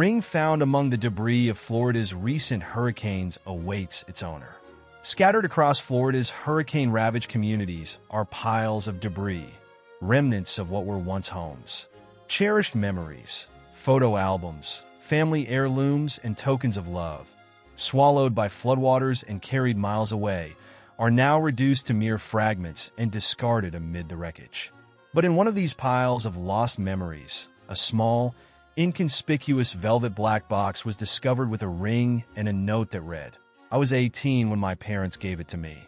ring found among the debris of Florida's recent hurricanes awaits its owner. Scattered across Florida's hurricane-ravaged communities are piles of debris, remnants of what were once homes. Cherished memories, photo albums, family heirlooms, and tokens of love, swallowed by floodwaters and carried miles away, are now reduced to mere fragments and discarded amid the wreckage. But in one of these piles of lost memories, a small, inconspicuous velvet black box was discovered with a ring and a note that read, "I was 18 when my parents gave it to me."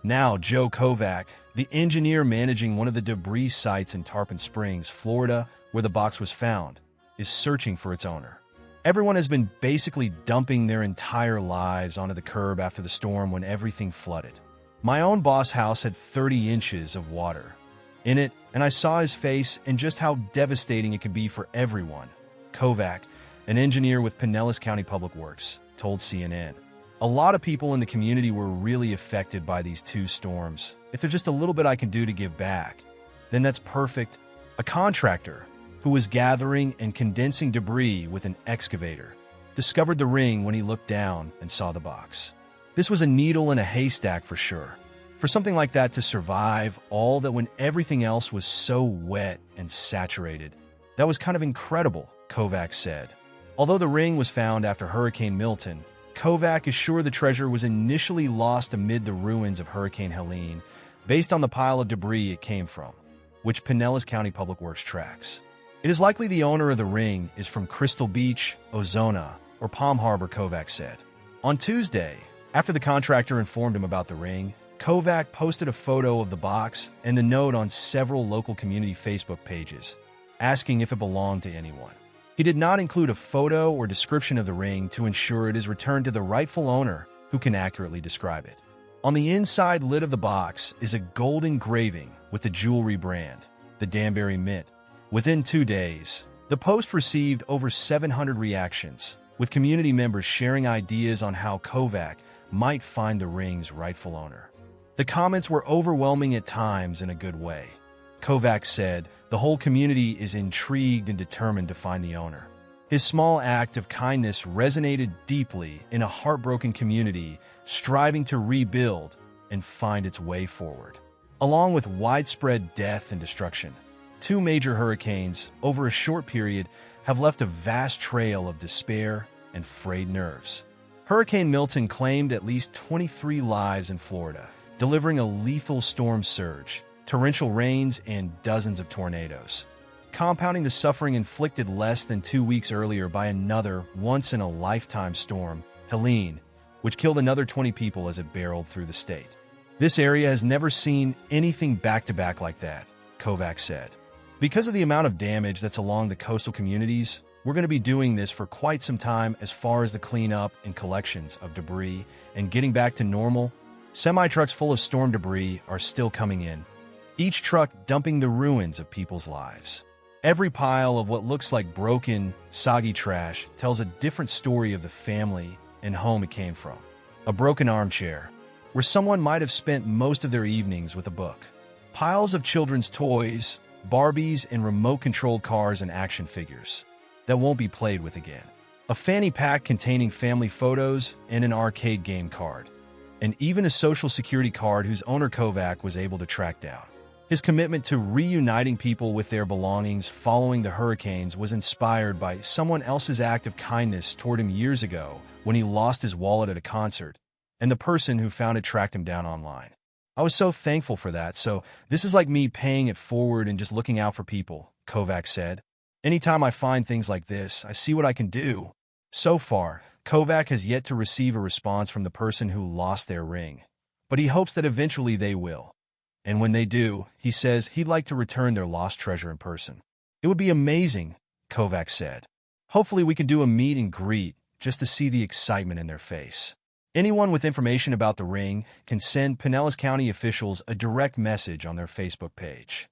Now, Joe Kovac, the engineer managing one of the debris sites in Tarpon Springs, Florida, where the box was found, is searching for its owner. Everyone has been basically dumping their entire lives onto the curb after the storm when everything flooded. My own boss house had 30 inches of water in it, and I saw his face and just how devastating it could be for everyone. Kovac, an engineer with Pinellas County Public Works, told CNN. A lot of people in the community were really affected by these two storms. If there's just a little bit I can do to give back, then that's perfect. A contractor who was gathering and condensing debris with an excavator discovered the ring when he looked down and saw the box. This was a needle in a haystack for sure. For something like that to survive all that when everything else was so wet and saturated, that was kind of incredible, Kovac said. Although the ring was found after Hurricane Milton, Kovac is sure the treasure was initially lost amid the ruins of Hurricane Helene, based on the pile of debris it came from, which Pinellas County Public Works tracks. It is likely the owner of the ring is from Crystal Beach, Ozona, or Palm Harbor, Kovac said. On Tuesday, after the contractor informed him about the ring, Kovac posted a photo of the box and the note on several local community Facebook pages, asking if it belonged to anyone. He did not include a photo or description of the ring to ensure it is returned to the rightful owner who can accurately describe it. On the inside lid of the box is a gold engraving with the jewelry brand, the Danbury Mint. Within 2 days, the post received over 700 reactions, with community members sharing ideas on how Kovac might find the ring's rightful owner. The comments were overwhelming at times in a good way. Kovac said, "The whole community is intrigued and determined to find the owner." His small act of kindness resonated deeply in a heartbroken community striving to rebuild and find its way forward. Along with widespread death and destruction, 2 major hurricanes over a short period have left a vast trail of despair and frayed nerves. Hurricane Milton claimed at least 23 lives in Florida, delivering a lethal storm surge, torrential rains, and dozens of tornadoes, compounding the suffering inflicted less than 2 weeks earlier by another once-in-a-lifetime storm, Helene, which killed another 20 people as it barreled through the state. "This area has never seen anything back-to-back like that," Kovac said. "Because of the amount of damage that's along the coastal communities, we're going to be doing this for quite some time as far as the cleanup and collections of debris and getting back to normal. Semi-trucks full of storm debris are still coming in, each truck dumping the ruins of people's lives. Every pile of what looks like broken, soggy trash tells a different story of the family and home it came from. A broken armchair, where someone might have spent most of their evenings with a book. Piles of children's toys, Barbies, and remote-controlled cars and action figures that won't be played with again. A fanny pack containing family photos and an arcade game card, and even a Social Security card whose owner Kovac was able to track down. His commitment to reuniting people with their belongings following the hurricanes was inspired by someone else's act of kindness toward him years ago when he lost his wallet at a concert, and the person who found it tracked him down online. I was so thankful for that, so this is like me paying it forward and just looking out for people," Kovac said. "Anytime I find things like this, I see what I can do." So far, Kovac has yet to receive a response from the person who lost their ring, but he hopes that eventually they will. And when they do, he says he'd like to return their lost treasure in person. "It would be amazing," Kovac said. "Hopefully we can do a meet and greet just to see the excitement in their face." Anyone with information about the ring can send Pinellas County officials a direct message on their Facebook page.